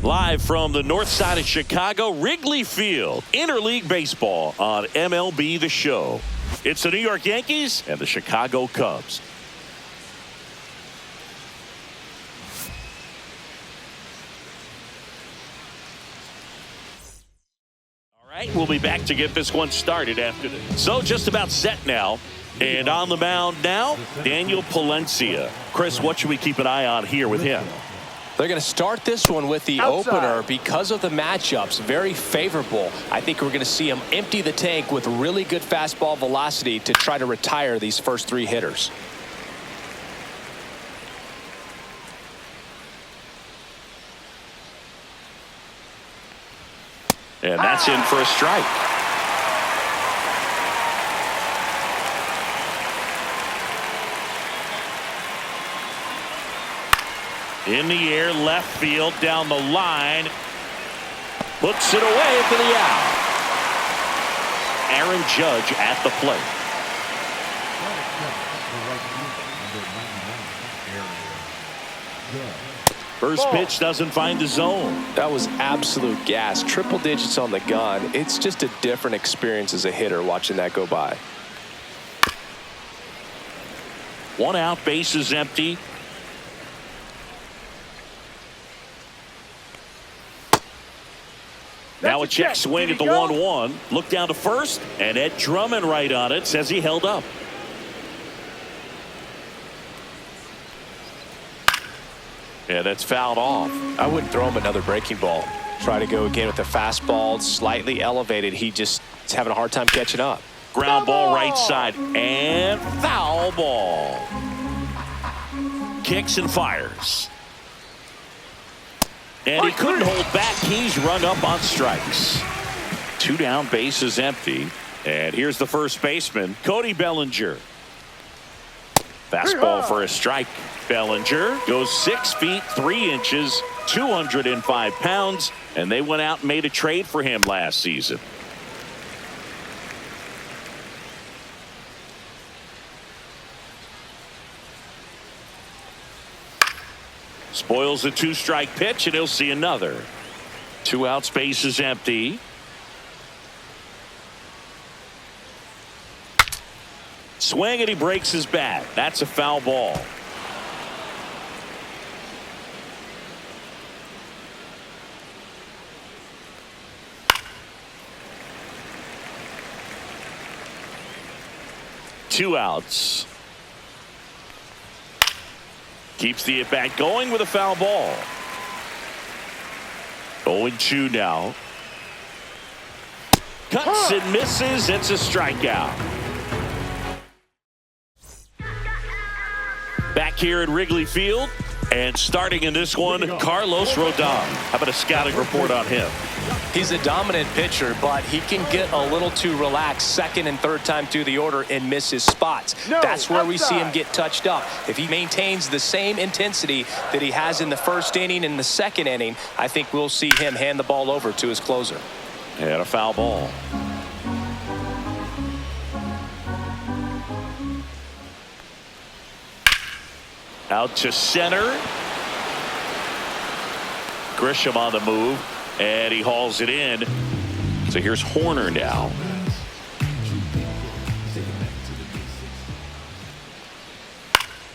Live from the north side of Chicago, Wrigley Field, interleague baseball on MLB The Show. It's the New York Yankees and the Chicago Cubs. All right, we'll be back to get this one started after this. So just about set now. And on the mound now, Daniel Palencia. Chris, what should we keep an eye on here with him? They're going to start this one with the opener because of the matchups. Very favorable. I think we're going to see him empty the tank with really good fastball velocity to try to retire these first three hitters. And that's in for a strike. In the air, left field, down the line. Puts it away for the out. Aaron Judge at the plate. First pitch doesn't find the zone. That was absolute gas. Triple digits on the gun. It's just a different experience as a hitter watching that go by. One out, base is empty. Now a check swing at the 1-1. Look down to first, and Ed Drummond right on it. Says he held up. Yeah, that's fouled off. I wouldn't throw him another breaking ball. Try to go again with the fastball, slightly elevated. He just is having a hard time catching up. Ground ball right side, and foul ball. Kicks and fires. And he couldn't hold back. He's rung up on strikes. Two down, base is empty. And here's the first baseman, Cody Bellinger. Fastball for a strike. Bellinger goes 6 feet 3 inches, 205 pounds, and they went out and made a trade for him last season. Spoils a 2-strike pitch, and he'll see another. 2 outs, base is empty. Swing, and he breaks his bat. That's a foul ball. Two outs. Keeps the at-bat going with a foul ball. 0-2 now. Cuts and misses. It's a strikeout. Back here at Wrigley Field, and starting in this one, Carlos Rodon. How about a scouting report on him? He's a dominant pitcher, but he can get a little too relaxed second and third time through the order and miss his spots. That's where we see him get touched up. If he maintains the same intensity that he has in the first inning and the second inning, I think we'll see him hand the ball over to his closer. And a foul ball. Out to center. Grisham on the move, and he hauls it in. So here's Horner now.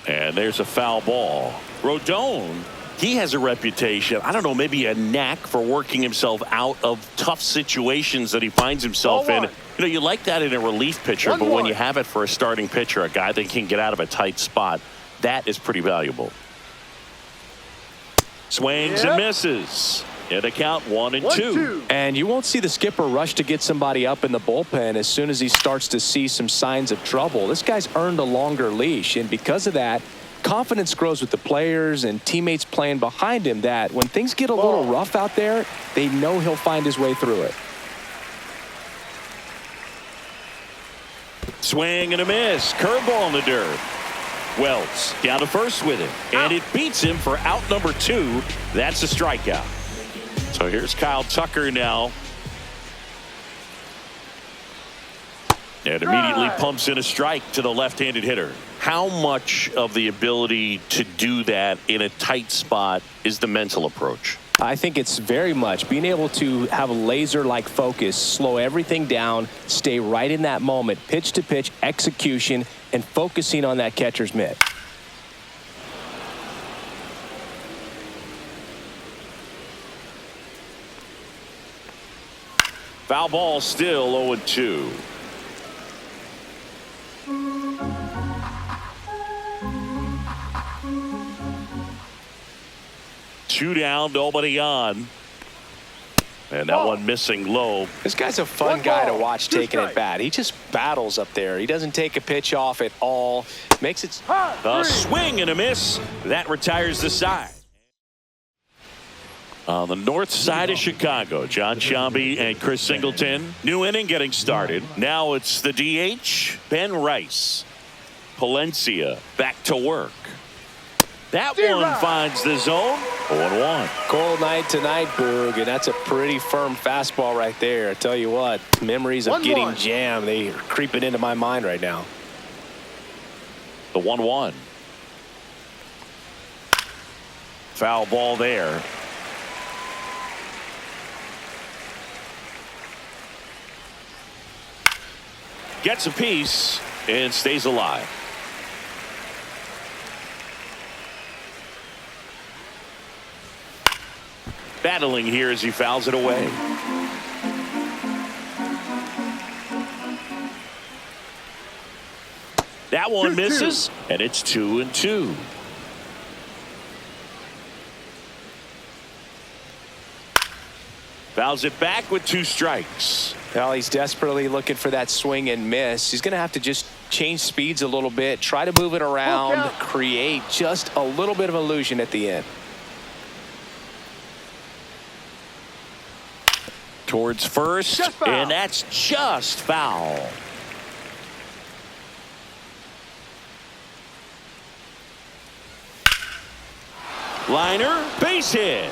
And there's a foul ball. Rodon, he has a reputation, I don't know, maybe a knack for working himself out of tough situations that he finds himself in. You know, you like that in a relief pitcher, but when you have it for a starting pitcher, a guy that can get out of a tight spot, that is pretty valuable. Swings and misses. And a count 1-2. And you won't see the skipper rush to get somebody up in the bullpen as soon as he starts to see some signs of trouble. This guy's earned a longer leash, and because of that, confidence grows with the players and teammates playing behind him, that when things get a little rough out there, they know he'll find his way through it. Swing and a miss. Curveball in the dirt. Wells down to first with it, and it beats him for out number 2. That's a strikeout. So here's Kyle Tucker now. And immediately pumps in a strike to the left-handed hitter. How much of the ability to do that in a tight spot is the mental approach? I think it's very much being able to have a laser-like focus, slow everything down, stay right in that moment, pitch-to-pitch execution, and focusing on that catcher's mitt. Foul ball, still 0-2. Two down, nobody on. And that one missing low. This guy's a fun guy to watch taking at bat. He just battles up there. He doesn't take a pitch off at all. Makes it a swing and a miss. That retires the side. On the north side of Chicago, John Sciambi and Chris Singleton. New inning getting started. Now it's the DH, Ben Rice. Palencia back to work. That one finds the zone. 0-1. Cold night tonight, Boog, and that's a pretty firm fastball right there. I tell you what, memories of getting jammed, they are creeping into my mind right now. The 1-1. Foul ball there. Gets a piece and stays alive. Battling here as he fouls it away. That one misses, and it's 2-2. Fouls it back with 2 strikes. Well, he's desperately looking for that swing and miss. He's going to have to just change speeds a little bit, try to move it around, create just a little bit of illusion at the end. Towards first, and that's just foul. Liner, base hit.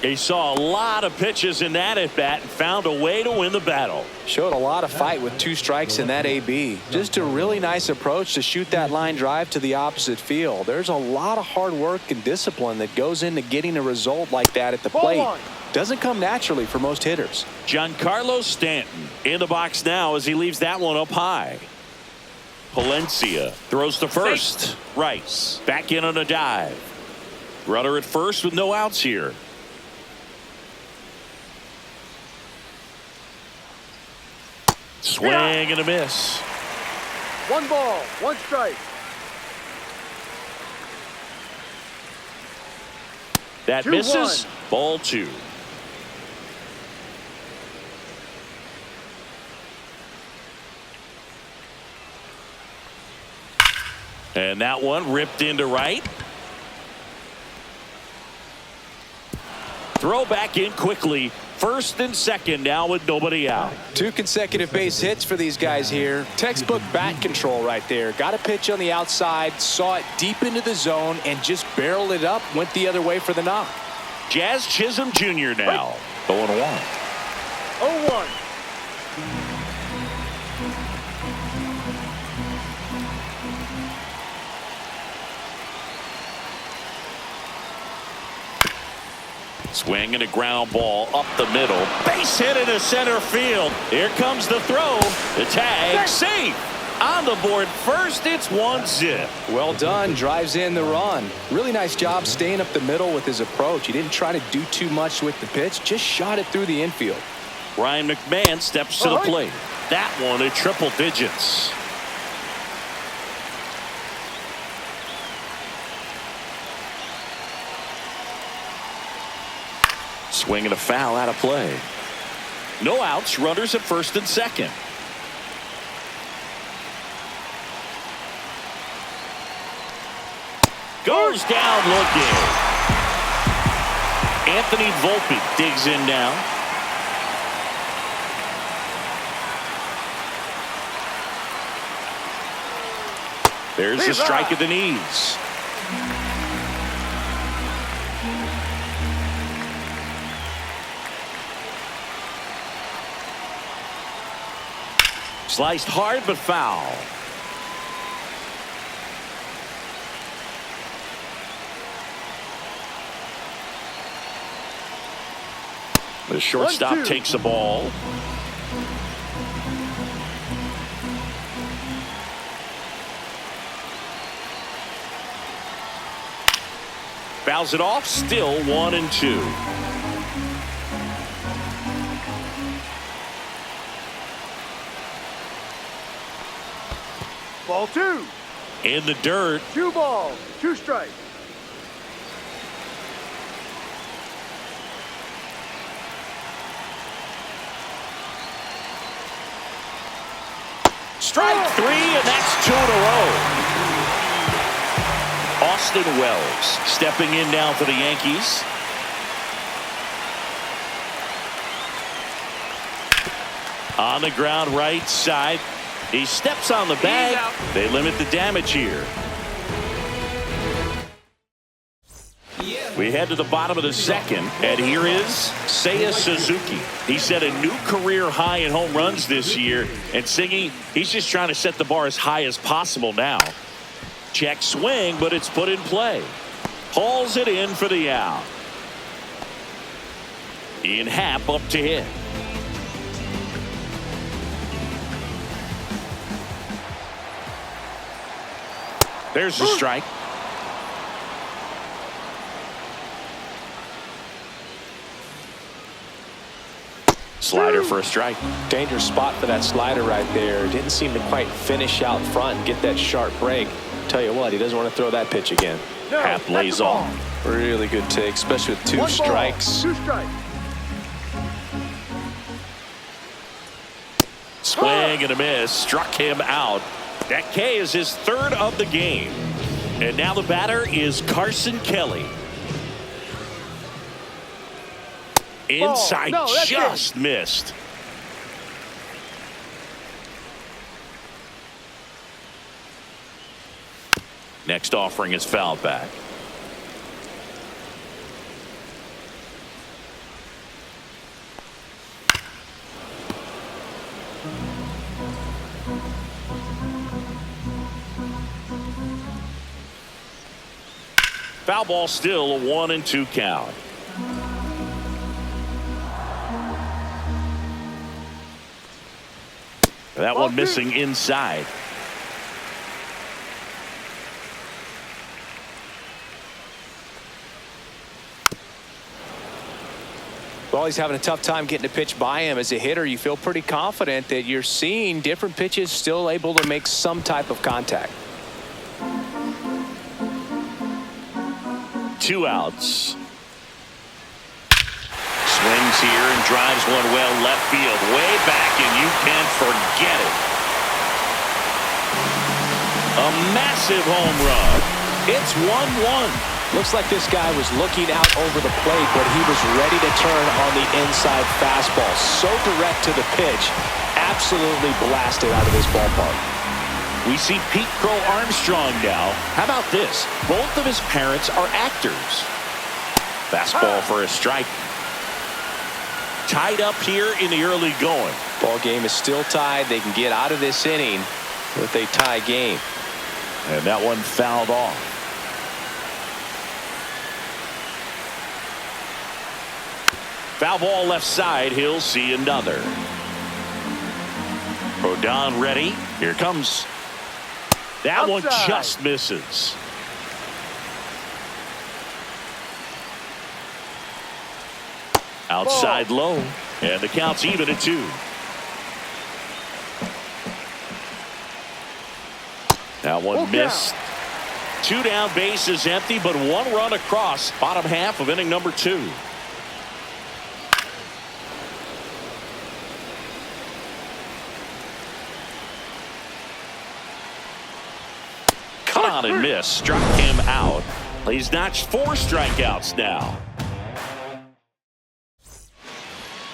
He saw a lot of pitches in that at bat and found a way to win the battle. Showed a lot of fight with 2 strikes in that AB. Just a really nice approach to shoot that line drive to the opposite field. There's a lot of hard work and discipline that goes into getting a result like that at the plate. Doesn't come naturally for most hitters. Giancarlo Stanton in the box now as he leaves that one up high. Palencia throws to first. Rice back in on a dive. Runner at first with no outs here. Swing and a miss. 1 ball, 1 strike. That misses. Ball 2. And that one ripped into right. Throw back in quickly. First and second now with nobody out. 2 consecutive base hits for these guys here. Textbook bat control right there. Got a pitch on the outside, saw it deep into the zone, and just barreled it up, went the other way for the knock. Jazz Chisholm Jr. now. 0-1. 0-1. Swing and a ground ball up the middle. Base hit into center field. Here comes the throw. The tag safe. On the board first, it's 1-0. Well done. Drives in the run. Really nice job staying up the middle with his approach. He didn't try to do too much with the pitch. Just shot it through the infield. Ryan McMahon steps to the plate. That one at triple digits. Swing and a foul out of play. No outs, runners at first and second. Goes down looking. Anthony Volpe digs in now. There's the strike at the knees. Sliced hard but foul. The shortstop takes the ball. Fouls it off. Still 1-2. Ball 2. In the dirt. 2 balls, 2 strikes. Strike 3, and that's 2 in a row. Austin Wells stepping in now for the Yankees. On the ground right side. He steps on the bag. They limit the damage here. We head to the bottom of the second, and here is Seiya Suzuki. He set a new career high in home runs this year, and Siggy, he's just trying to set the bar as high as possible now. Check swing, but it's put in play. Hauls it in for the out. Ian Happ up to hit. There's the strike. Slider for a strike. Dangerous spot for that slider right there. Didn't seem to quite finish out front and get that sharp break. Tell you what, he doesn't want to throw that pitch again. No, Happ lays off. Really good take, especially with 2 1 strikes. ball, 2 strikes. Swing and a miss. Struck him out. That K is his 3rd of the game. And now the batter is Carson Kelly. Inside, no, just missed. Next offering is fouled back. Foul ball, still a 1-2 count. That one missing inside. Well, he's having a tough time getting a pitch by him. As a hitter, you feel pretty confident that you're seeing different pitches still able to make some type of contact. 2 outs. Swings here and drives one well left field, way back, and you can't forget it. A massive home run. It's 1-1. Looks like this guy was looking out over the plate, but he was ready to turn on the inside fastball. So direct to the pitch. Absolutely blasted out of this ballpark. We see Pete Crow Armstrong now. How about this? Both of his parents are actors. Fastball for a strike. Tied up here in the early going. Ball game is still tied. They can get out of this inning with a tie game. And that one fouled off. Foul ball left side. He'll see another. Rodon ready. Here comes. That Outside. one just misses. Outside low. And the count's even at 2. That one missed. 2 down, base is empty, but 1 run across. Bottom half of inning number 2. Caught and missed. Struck him out. He's notched 4 strikeouts now.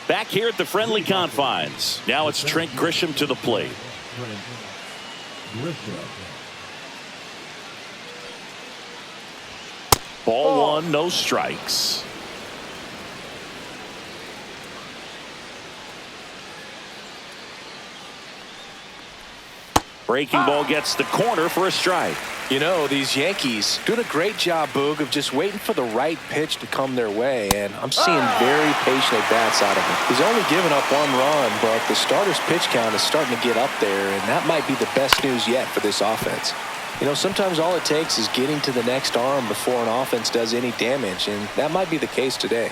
Back here at the friendly confines. Now it's Trent Grisham to the plate. Ball 1, no strikes. Breaking ball gets the corner for a strike. You know, these Yankees doing a great job, Boog, of just waiting for the right pitch to come their way, and I'm seeing very patient at-bats out of him. He's only given up 1 run, but the starter's pitch count is starting to get up there, and that might be the best news yet for this offense. You know, sometimes all it takes is getting to the next arm before an offense does any damage, and that might be the case today.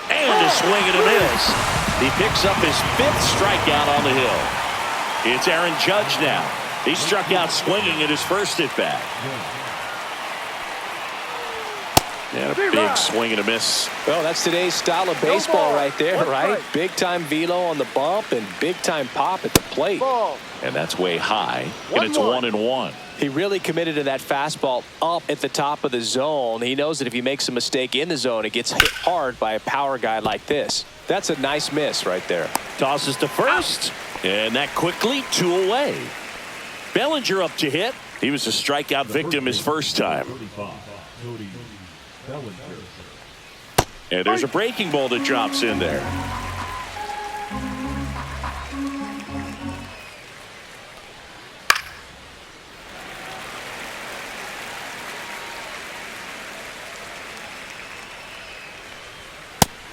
And a swing and a miss. He picks up his 5th strikeout on the hill. It's Aaron Judge now. He struck out swinging at his first at-bat. And a big swing and a miss. Well, that's today's style of baseball right there, right? Big-time velo on the bump and big-time pop at the plate. And that's way high, and it's 1-1. He really committed to that fastball up at the top of the zone. He knows that if he makes a mistake in the zone, it gets hit hard by a power guy like this. That's a nice miss right there. Tosses to first, and that quickly 2 away. Bellinger up to hit. He was a strikeout victim his first time. And there's a breaking ball that drops in there.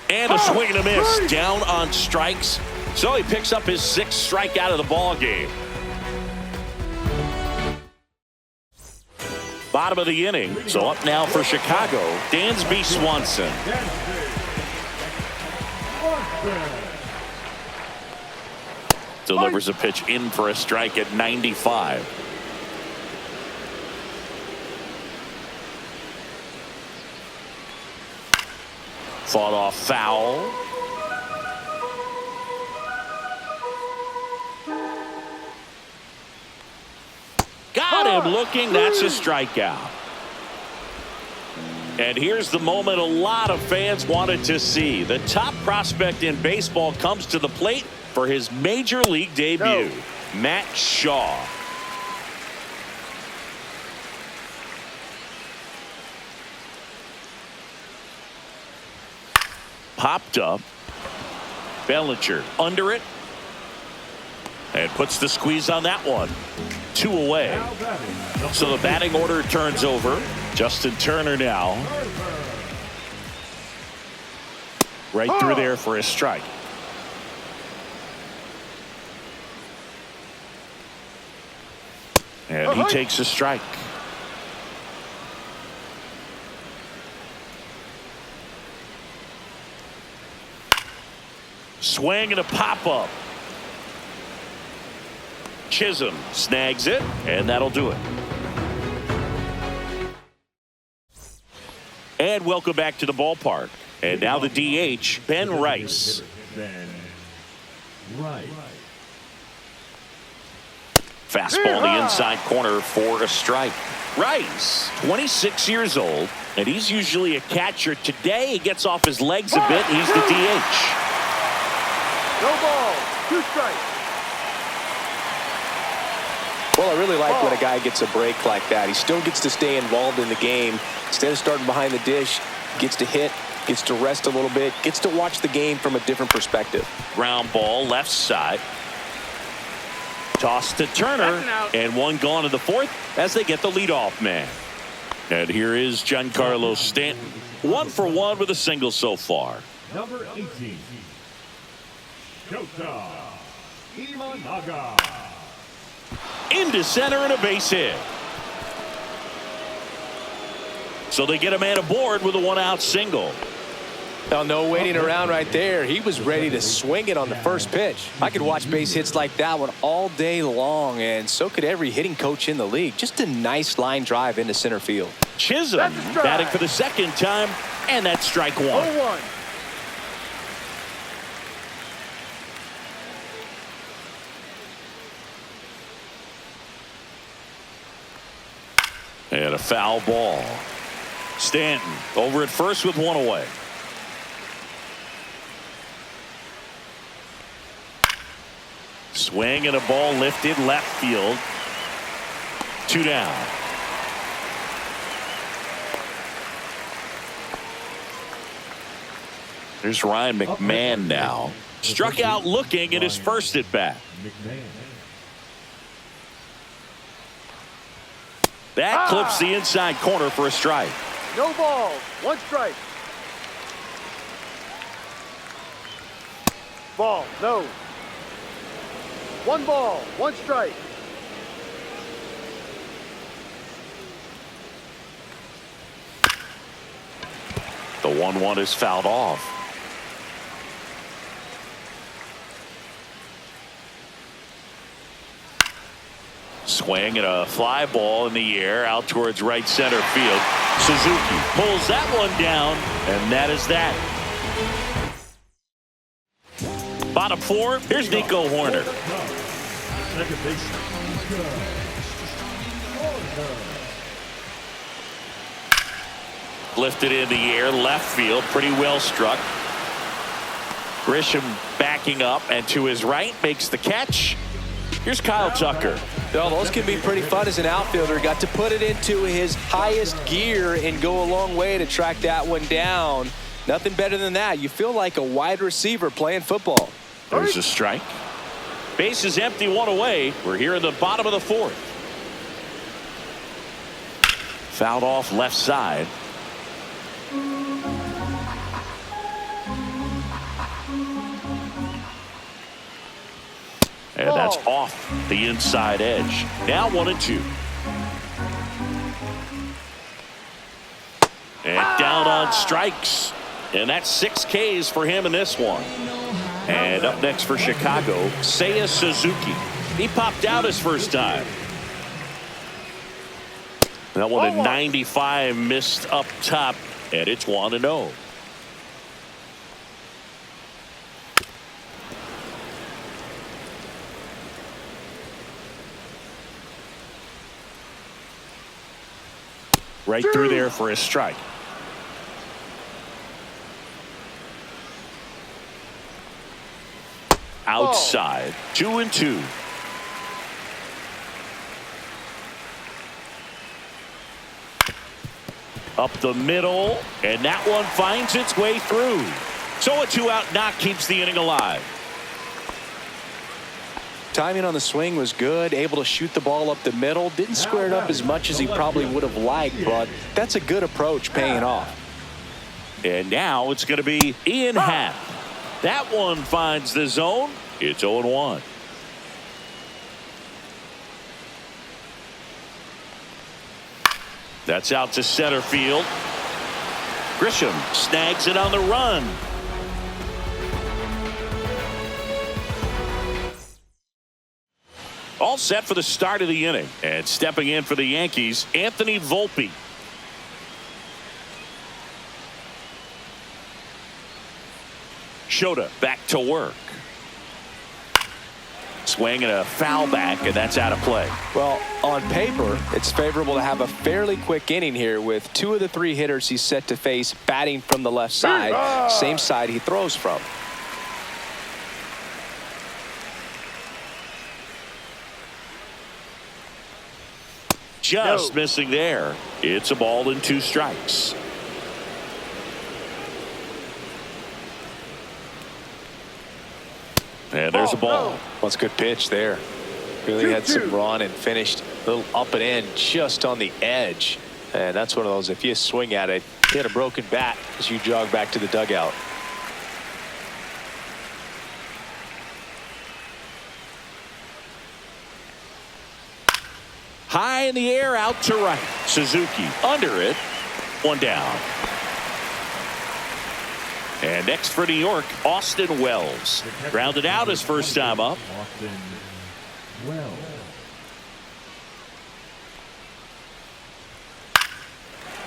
And a swing and a miss. Down on strikes. So he picks up his 6th strikeout of the ball game. Bottom of the inning. So up now for Chicago, Dansby Swanson. Delivers a pitch in for a strike at 95. Fought off foul. Got him looking. That's a strikeout. And here's the moment a lot of fans wanted to see. The top prospect in baseball comes to the plate for his major league debut. Matt Shaw. Popped up. Bellinger under it. And puts the squeeze on that one. 2 away. So the batting order turns over. Justin Turner now. Right through there for a strike. And he takes a strike. Swing and a pop-up. Chisholm snags it, and that'll do it. And welcome back to the ballpark. And now the DH, Ben Rice. Fastball in the inside corner for a strike. Rice, 26 years old, and he's usually a catcher. Today he gets off his legs a bit. He's the DH. No ball. 2 strikes. Well, I really like when a guy gets a break like that. He still gets to stay involved in the game. Instead of starting behind the dish, gets to hit, gets to rest a little bit, gets to watch the game from a different perspective. Ground ball left side. Toss to Turner, and one gone in the 4th as they get the leadoff man. And here is Giancarlo Stanton. 1 for 1 with a single so far. Number 18, Shota Imanaga. Into center and a base hit. So they get a man aboard with a 1-out single. Now, no waiting around right there. He was ready to swing it on the first pitch. I could watch base hits like that one all day long, and so could every hitting coach in the league. Just a nice line drive into center field. Chisholm batting for the 2nd time, and that's strike 1. 0-1. And a foul ball. Stanton over at first with 1 away. Swing and a ball lifted left field. 2 down. There's Ryan McMahon now. Struck out looking at his first at bat. That clips the inside corner for a strike. No ball. One strike. Ball. No. One ball. One strike. The 1-1 is fouled off. Swing and a fly ball in the air out towards right center field. Suzuki pulls that one down, and that is that. Bottom four, here's Nico Horner. Second baseman. Lifted in the air, left field, pretty well struck. Grisham backing up, and to his right makes the catch. Here's Kyle Tucker. Well, those can be pretty fun as an outfielder. Got to put it into his highest gear and go a long way to track that one down. Nothing better than that. You feel like a wide receiver playing football. There's a strike. Base is empty, one away. We're here in the bottom of the fourth. Fouled off left side. And that's off the inside edge. Now 1-2. And down on strikes. And that's 6 Ks for him in this one. And up next for Chicago, Seiya Suzuki. He popped out his first time. That one at 95 missed up top, and it's 1-0. Right through there for a strike. Outside, 2-2. Up the middle, and that one finds its way through. So a 2-out knock keeps the inning alive. Timing on the swing was good, able to shoot the ball up the middle. Didn't square it up as much as he probably would have liked, but that's a good approach paying off. And now it's going to be Ian Happ. That one finds the zone. It's 0-1. That's out to center field. Grisham snags it on the run. All set for the start of the inning. And stepping in for the Yankees, Anthony Volpe. Shota back to work. Swing and a foul back, and that's out of play. Well, on paper, it's favorable to have a fairly quick inning here with 2 of the 3 hitters he's set to face batting from the left side, same side he throws from. Just missing there. It's a ball and 2 strikes. And there's a ball. Well, it's a good pitch there. Really had some run and finished a little up and in just on the edge. And that's one of those, if you swing at it, hit a broken bat as you jog back to the dugout. High in the air, out to right. Suzuki under it. 1 down. And next for New York, Austin Wells. Grounded out his first time up. Austin Wells.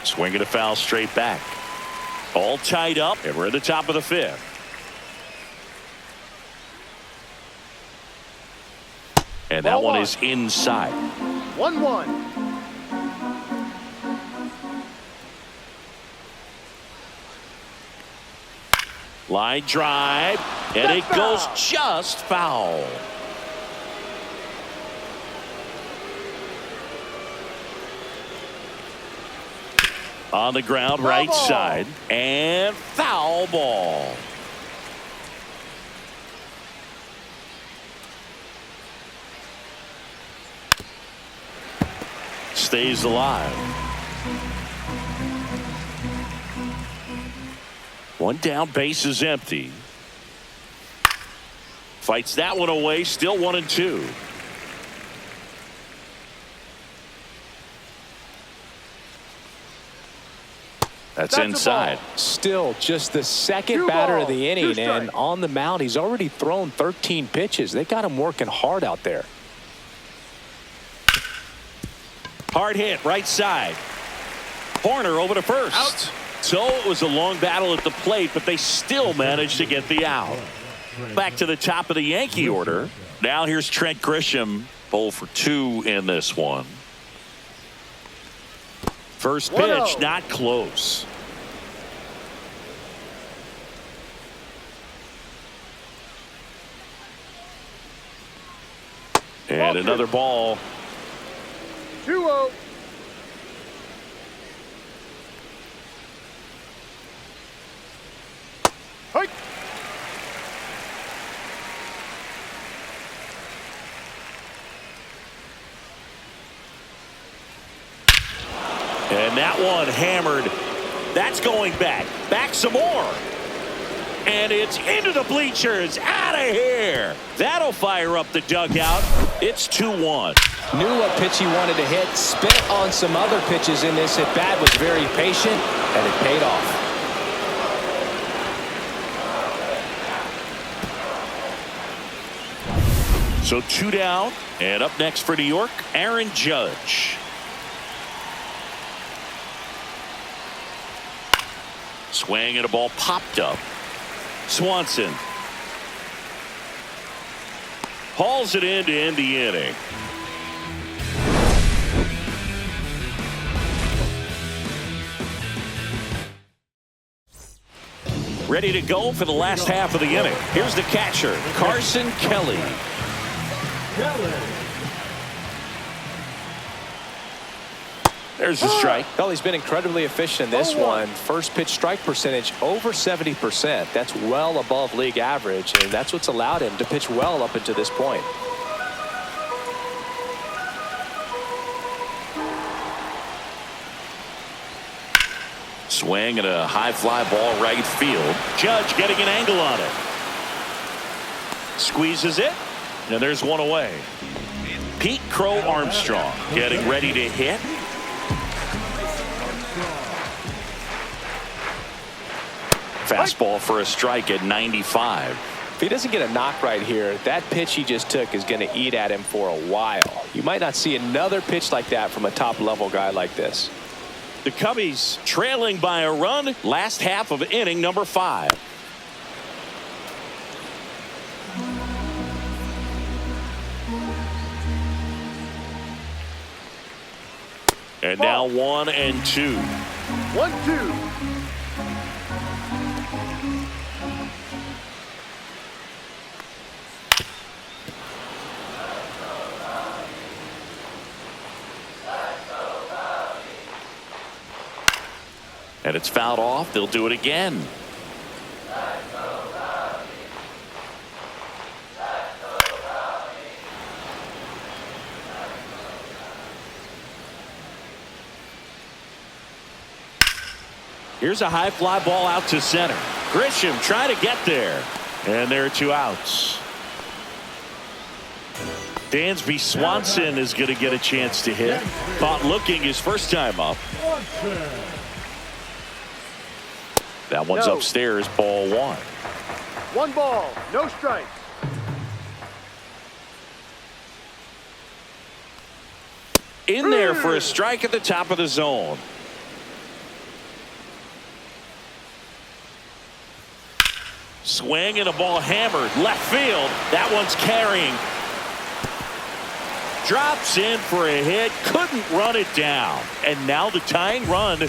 Swinging a foul straight back. All tied up, and we're at the top of the 5th. And that one is inside. 1-1. Line drive, and it goes just foul. On the ground, right side, and foul ball. stays alive. One down, base is empty. Fights that one away, still 1-2. That's inside. Still just the second batter of the inning, and on the mound he's already thrown 13 pitches. They got him working hard out there. Hard hit, right side. Horner over to first. Out. So it was a long battle at the plate, but they still managed to get the out. Back to the top of the Yankee order. Now here's Trent Grisham, 0 for 2 in this one. First pitch, not close. And another ball. 2-0. Hike. And that one hammered. That's going back. Back some more. And it's into the bleachers. Out of here. That'll fire up the dugout. It's 2-1. Knew what pitch he wanted to hit. Spit on some other pitches in this at bat. Was very patient, and it paid off. So 2 down. And up next for New York, Aaron Judge. Swing and a ball popped up. Swanson hauls it in to end the inning. Ready to go for the last half of the inning. Here's the catcher, Carson Kelly. There's the strike. Well, he's been incredibly efficient in this one. First pitch strike percentage over 70%. That's well above league average, and that's what's allowed him to pitch well up until this point. Swing and a high fly ball right field. Judge getting an angle on it. Squeezes it, and there's one away. Pete Crow Armstrong getting ready to hit. Fastball for a strike at 95. If he doesn't get a knock right here, that pitch he just took is going to eat at him for a while. You might not see another pitch like that from a top-level guy like this. The Cubbies trailing by a run. Last half of inning number 5. And now 1-2. 1-2. And it's fouled off. They'll do it again. Here's a high fly ball out to center. Grisham trying to get there. And there are 2 outs. Dansby Swanson is going to get a chance to hit. Caught looking his first time up. That one's upstairs, ball 1. 1 ball, no strikes. In there for a strike at the top of the zone. Swing and a ball hammered left field. That one's carrying. Drops in for a hit. Couldn't run it down. And now the tying run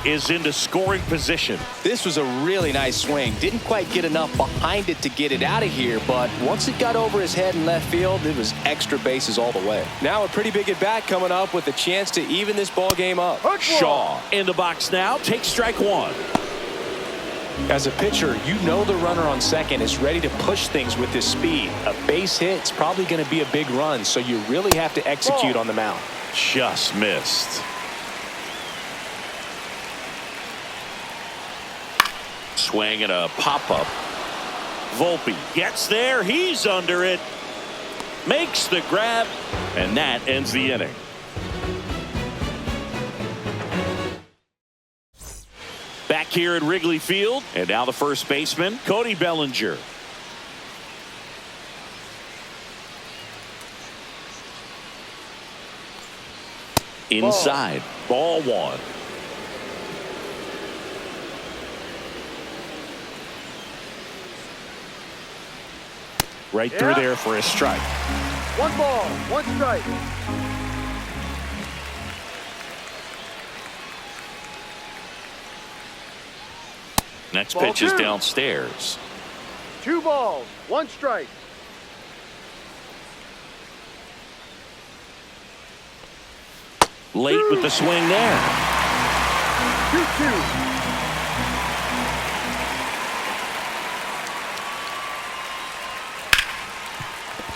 is into scoring position. This was a really nice swing. Didn't quite get enough behind it to get it out of here, but once it got over his head in left field, it was extra bases all the way. Now a pretty big at bat coming up with a chance to even this ball game up. Shaw in the box now. Takes strike 1. As a pitcher, you know the runner on second is ready to push things with his speed. A base hit's probably going to be a big run, so you really have to execute on the mound. Just missed. Swing and a pop-up. Volpe gets there. He's under it. Makes the grab. And that ends the inning. Back here at Wrigley Field. And now the first baseman, Cody Bellinger. Inside. Ball one. Right through there for a strike. 1 ball, 1 strike. Next Ball pitch is 2. downstairs. 2 balls, 1 strike. Late with the swing there. 2-2.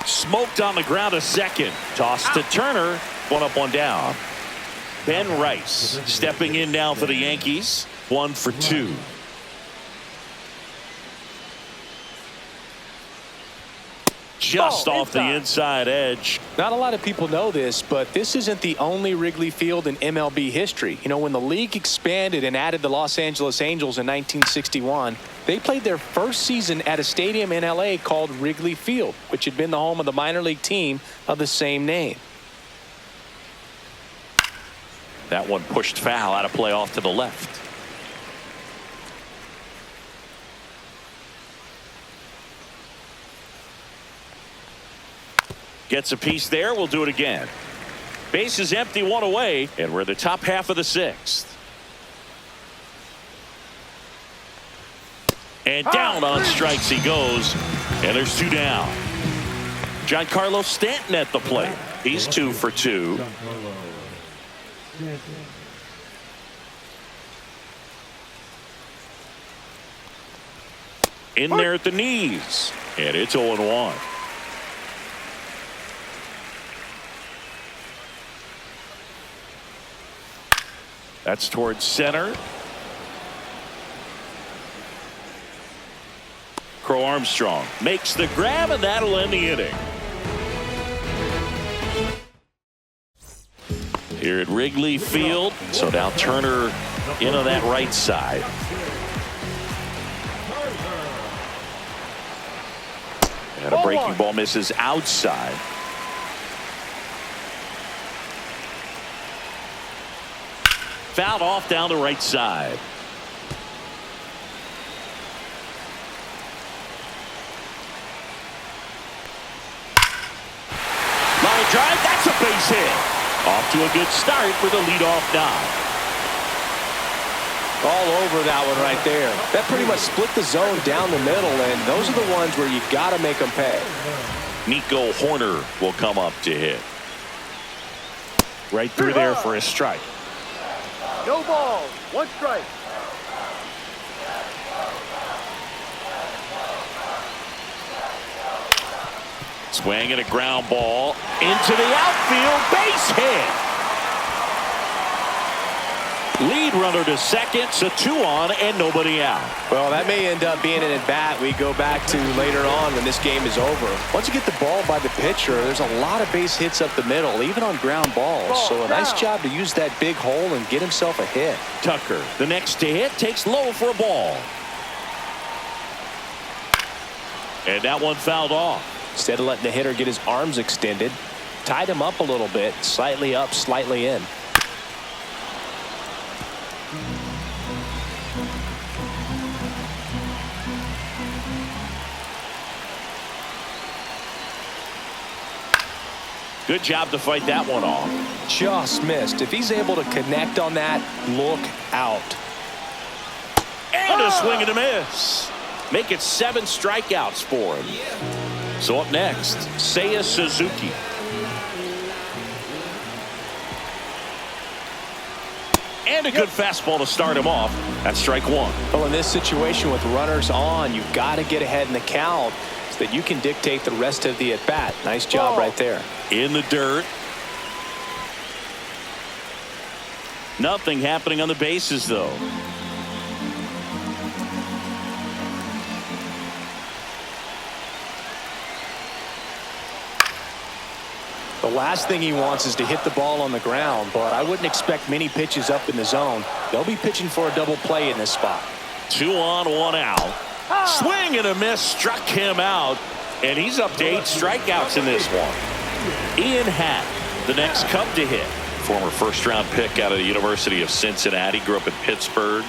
Smoked on the ground a second. Toss to Turner. 1 up, 1 down. Ben Rice stepping in now for the Yankees. 1 for 2. Just off the inside edge. Not a lot of people know this, but this isn't the only Wrigley Field in MLB history. You know, when the league expanded and added the Los Angeles Angels in 1961, they played their first season at a stadium in LA called Wrigley Field, which had been the home of the minor league team of the same name. That one pushed foul, out of play off to the left. Gets a piece there. We'll do it again. Base is empty, 1 away, and we're in the top half of the 6th. And down on strikes he goes, and there's 2 down. Giancarlo Stanton at the plate. He's 2 for 2. In there at the knees, and it's 0-1. That's towards center. Crow Armstrong makes the grab, and that'll end the inning. Here at Wrigley Field. So now Turner in on that right side. And a breaking ball misses outside. Fouled off down the right side. Line drive, that's a base hit. Off to a good start with a leadoff knock. All over that one right there. That pretty much split the zone down the middle, and those are the ones where you got to make them pay. Nico Horner will come up to hit. Right through there for a strike. No balls, 1 strike. Swing and a ground ball into the outfield, base hit. Lead runner to second, so 2 on and nobody out. Well, that may end up being an at-bat we go back to later on when this game is over. Once you get the ball by the pitcher, there's a lot of base hits up the middle, even on ground balls. So a nice job to use that big hole and get himself a hit. Tucker, the next to hit, takes low for a ball. And that one fouled off. Instead of letting the hitter get his arms extended, tied him up a little bit, slightly up, slightly in. Good job to fight that one off. Just missed. If he's able to connect on that, look out. And a swing and a miss. Make it 7 strikeouts for him. So up next, Seiya Suzuki. And a good fastball to start him off. That's strike 1. Well, in this situation with runners on, you've got to get ahead in the count so that you can dictate the rest of the at-bat. Nice job right there. In the dirt. Nothing happening on the bases, though. The last thing he wants is to hit the ball on the ground, but I wouldn't expect many pitches up in the zone. They'll be pitching for a double play in this spot. 2 on, 1 out. Swing and a miss, struck him out, and he's up to 8 strikeouts in this one. Ian Happ, the next Cub to hit. Former first-round pick out of the University of Cincinnati, grew up in Pittsburgh.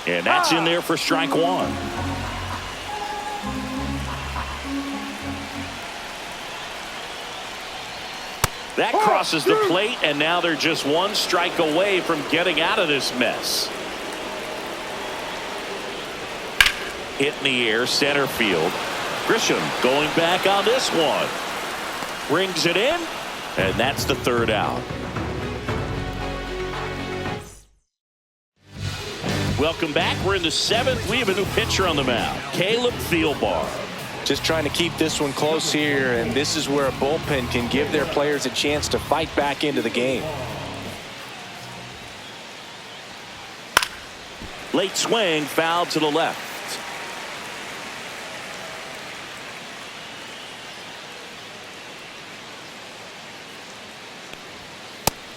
And that's in there for strike 1. That crosses the plate, and now they're just 1 strike away from getting out of this mess. Hit in the air, center field. Grisham going back on this one. Brings it in, and that's the 3rd out. Welcome back. We're in the 7th. We have a new pitcher on the mound, Caleb Thielbar. Just trying to keep this one close here, and this is where a bullpen can give their players a chance to fight back into the game. Late swing, foul to the left.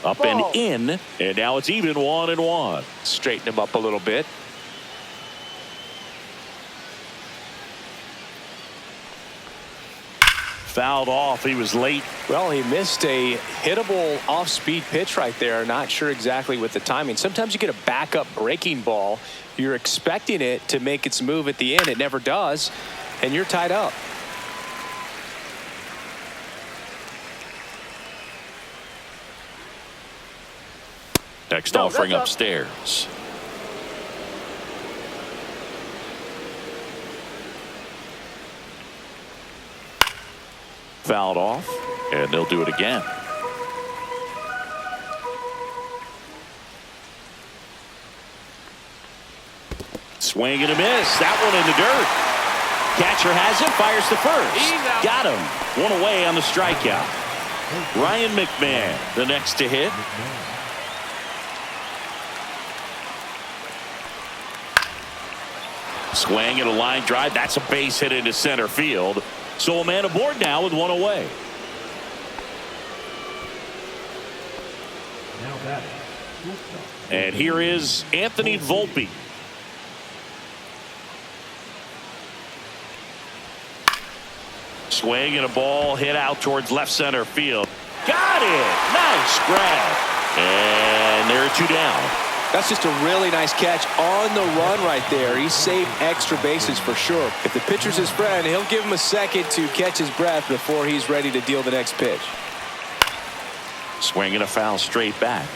Up and in, and now it's even 1-1. Straighten him up a little bit. Fouled off. He was late. Well, he missed a hittable off-speed pitch right there. Not sure exactly with the timing. Sometimes you get a backup breaking ball. You're expecting it to make its move at the end. It never does, and you're tied up. Next offering upstairs. Fouled off, and they'll do it again. Swing and a miss. That one in the dirt. Catcher has it, fires to first. Got him. 1 away on the strikeout. Ryan McMahon, the next to hit. Swing and a line drive. That's a base hit into center field. So a man aboard now with 1 away. Now that. And here is Anthony Volpe. Swing and a ball hit out towards left center field. Got it. Nice grab. And there are 2 down. That's just a really nice catch on the run right there. He saved extra bases for sure. If the pitcher's his friend, he'll give him a second to catch his breath before he's ready to deal the next pitch. Swing and a foul straight back.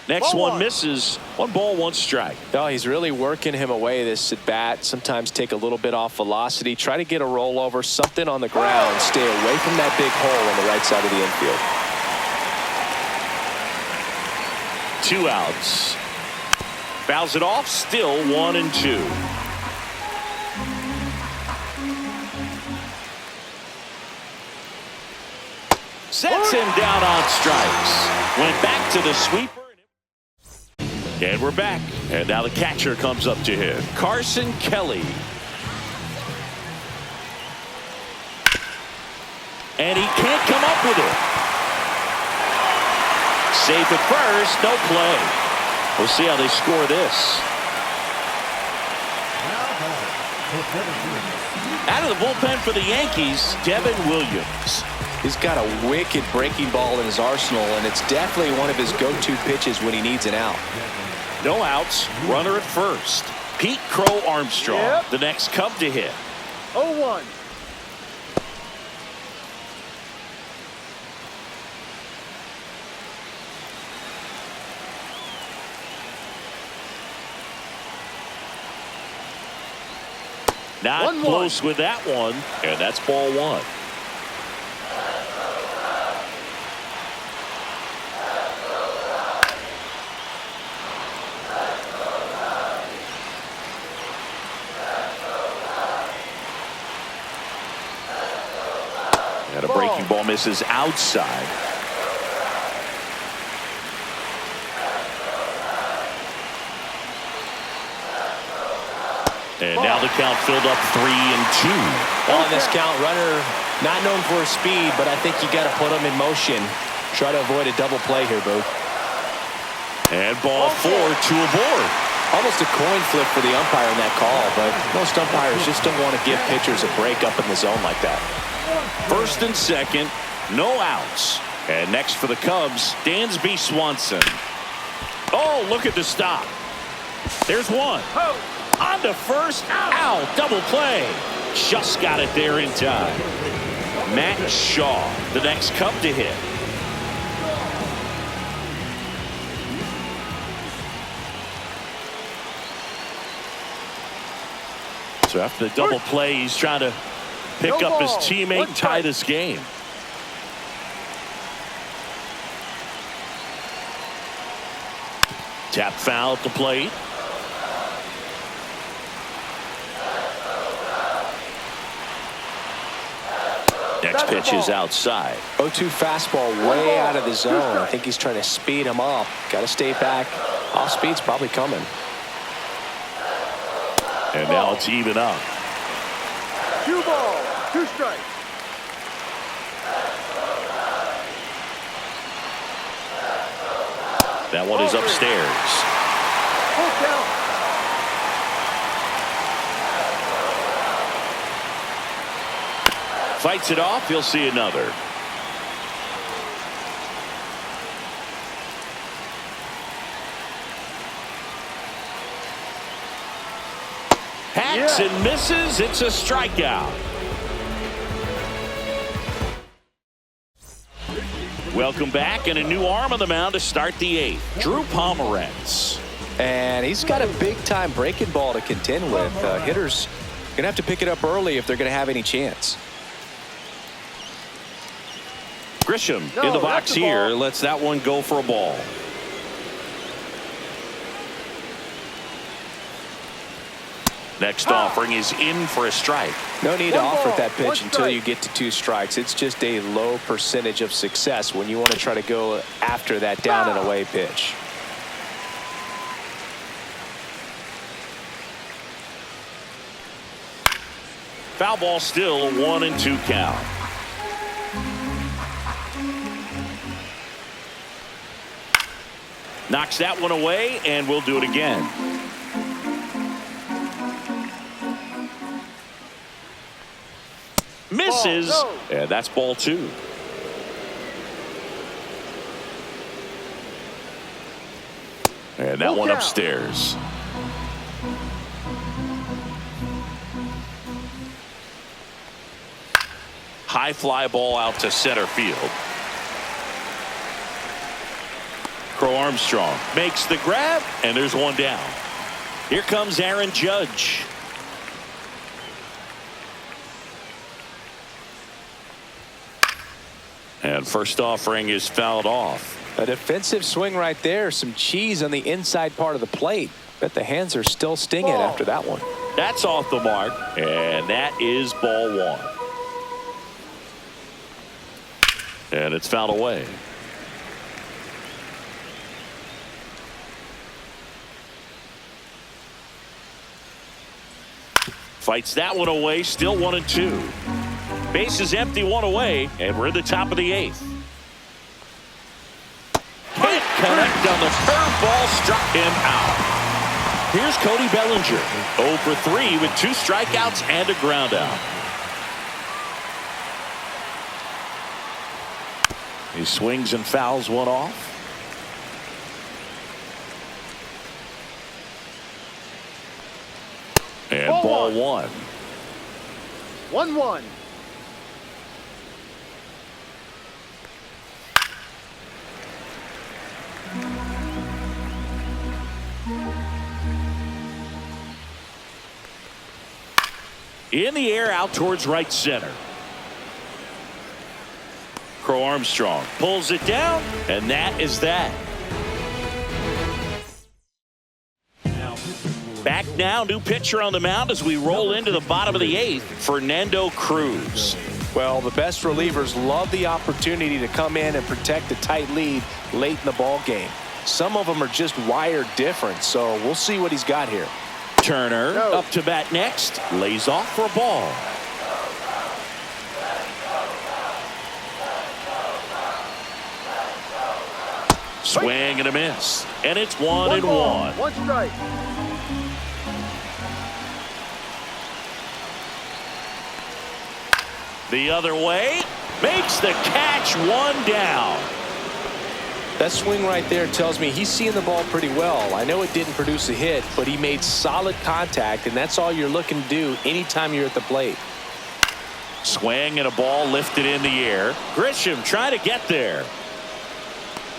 Next one misses. 1 ball, 1 strike. No, he's really working him away this at bat. Sometimes take a little bit off velocity. Try to get a rollover, something on the ground. Stay away from that big hole on the right side of the infield. 2 outs. Fouls it off. Still 1-2. Sets him down on strikes. Went back to the sweeper. And we're back. And now the catcher comes up to him. Carson Kelly. And he can't come up with it. Safe at first. No play. We'll see how they score this. Out of the bullpen for the Yankees, Devin Williams. He's got a wicked breaking ball in his arsenal, and it's definitely one of his go-to pitches when he needs an out. No outs, runner at first. Pete Crow Armstrong, the next Cub to hit. 0-1. Not close with that one, and that's ball 1. And a breaking ball misses outside. And now the count filled up 3-2. On this count, runner not known for his speed, but I think you got to put him in motion. Try to avoid a double play here, Booth. And ball 4, 2 aboard. Almost a coin flip for the umpire in that call, but most umpires just don't want to give pitchers a break up in the zone like that. First and second, no outs. And next for the Cubs, Dansby Swanson. Oh, look at the stop. There's one. On to first. Ow, double play. Just got it there in time. Matt Shaw, the next Cub to hit. So after the double play, he's trying to pick up his teammate and tie this game. Tap foul at the plate. Next pitch is outside. 0-2 fastball way out of the zone. I think he's trying to speed him up. Got to stay back. Off speed's probably coming. And now it's even up. 2 balls, 2 strikes. That one is upstairs. Full count. Fights it off. He'll see another. Hacks and misses. It's a strikeout. Welcome back, and a new arm on the mound to start the 8th. Drew Pomeranz. And he's got a big-time breaking ball to contend with. Hitters going to have to pick it up early if they're going to have any chance. Grisham in the box here. Lets that one go for a ball. Next offering is in for a strike. No need to offer that pitch until you get to 2 strikes. It's just a low percentage of success when you want to try to go after that down and away pitch. Foul ball still, 1-2 count. Knocks that one away, and we'll do it again. Misses, and that's ball 2. And that one upstairs. High fly ball out to center field. Crow Armstrong makes the grab, and there's one down. Here comes Aaron Judge. And first offering is fouled off. A defensive swing right there. Some cheese on the inside part of the plate. Bet the hands are still stinging after that one. That's off the mark, and that is ball 1. And it's fouled away. Fights that one away, still 1-2. Base is empty, 1 away, and we're in the top of the 8th. Can't connect on the curveball, struck him out. Here's Cody Bellinger, 0 for 3 with 2 strikeouts and a ground out. He swings and fouls one off. And ball 1. 1-1. In the air, out towards right center. Crow Armstrong pulls it down, and that is that. Back now, new pitcher on the mound as we roll into the bottom of the 8th, Fernando Cruz. Well, the best relievers love the opportunity to come in and protect a tight lead late in the ball game. Some of them are just wired different, so we'll see what he's got here. Turner up to bat next. Lays off for a ball. Swing and a miss. And it's 1-1. One strike. The other way. Makes the catch, 1 down. That swing right there tells me he's seeing the ball pretty well. I know it didn't produce a hit, but he made solid contact, and that's all you're looking to do anytime you're at the plate. Swing and a ball lifted in the air. Grisham trying to get there.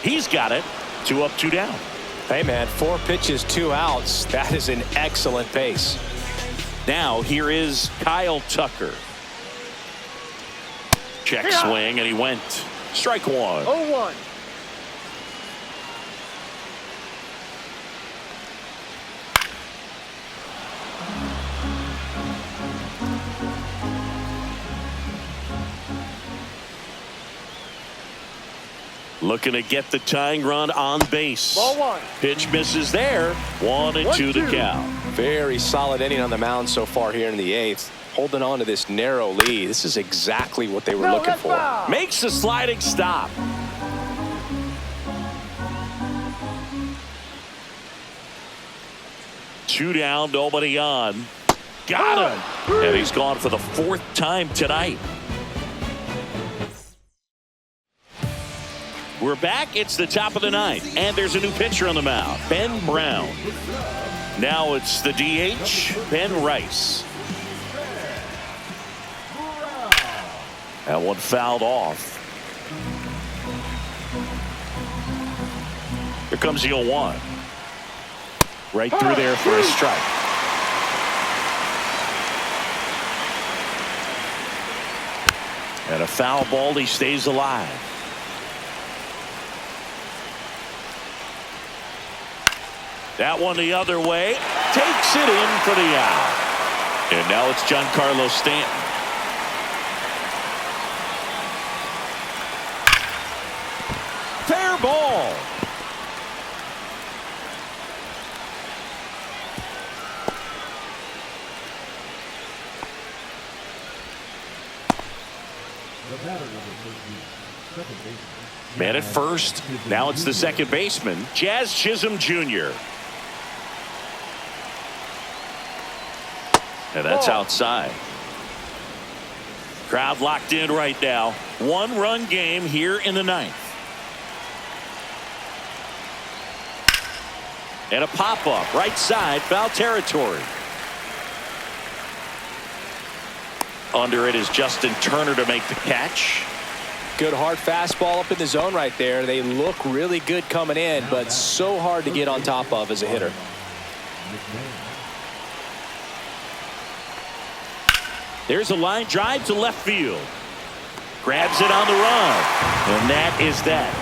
He's got it. 2 up, 2 down. Hey, man, 4 pitches, 2 outs. That is an excellent pace. Now here is Kyle Tucker. Check swing, and he went. Strike 1. 0-1. Looking to get the tying run on base. Ball 1. Pitch misses there. 1-2 the count. Very solid inning on the mound so far here in the 8th. Holding on to this narrow lead. This is exactly what they were looking for. Makes the sliding stop. Two down, nobody on. Got him. And he's gone for the 4th time tonight. We're back. It's the top of the 9th, and there's a new pitcher on the mound, Ben Brown. Now it's the DH, Ben Rice. That one fouled off. Here comes the 0-1. Right through there for a strike. And a foul ball. He stays alive. That one the other way. Takes it in for the out. And now it's Giancarlo Stanton. Fair ball. Man at first. Now it's the second baseman, Jazz Chisholm Jr. And that's outside. Crowd locked in right now. 1-run game here in the 9th. And a pop-up right side, foul territory. Under it is Justin Turner to make the catch. Good hard fastball up in the zone right there. They look really good coming in, but so hard to get on top of as a hitter. There's a line drive to left field. Grabs it on the run. And that is that.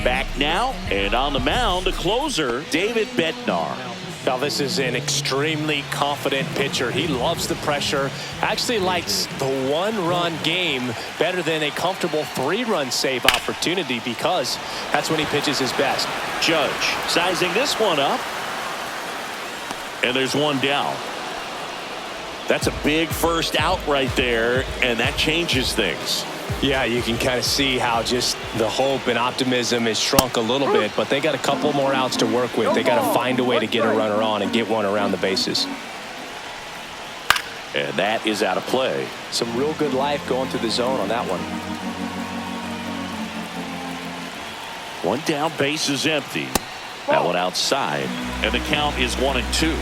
Back now, and on the mound, the closer, David Bednar. Now, this is an extremely confident pitcher. He loves the pressure. Actually likes the 1-run game better than a comfortable 3-run save opportunity because that's when he pitches his best. Judge sizing this one up. And there's 1 down. That's a big first out right there, and that changes things. Yeah, you can kind of see how just the hope and optimism has shrunk a little bit, but they got a couple more outs to work with. They got to find a way to get a runner on and get one around the bases. And that is out of play. Some real good life going through the zone on that one. 1 down, base is empty. That one outside, and the count is 1-2.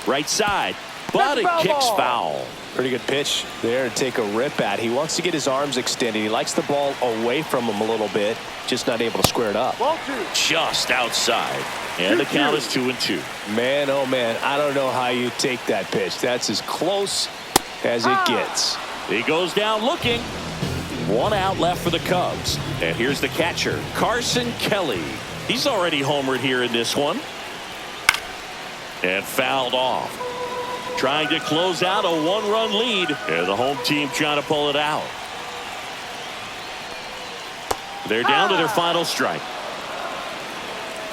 Right side, but it kicks foul. Pretty good pitch there to take a rip at. He wants to get his arms extended. He likes the ball away from him a little bit, just not able to square it up. Just outside, and the count is 2-2. Man, oh man, I don't know how you take that pitch. That's as close as it gets. He goes down looking. 1 out left for the Cubs. And here's the catcher, Carson Kelly. He's already homered here in this one. And fouled off. Trying to close out a one-run lead. And the home team trying to pull it out. They're down to their final strike.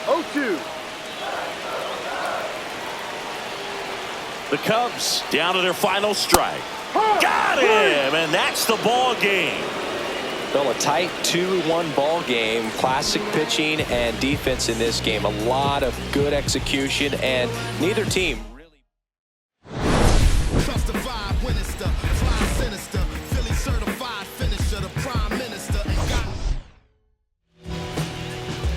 0-2. The Cubs down to their final strike. Got him, and that's the ball game. Well, a tight 2-1 ball game. Classic pitching and defense in this game. A lot of good execution, and neither team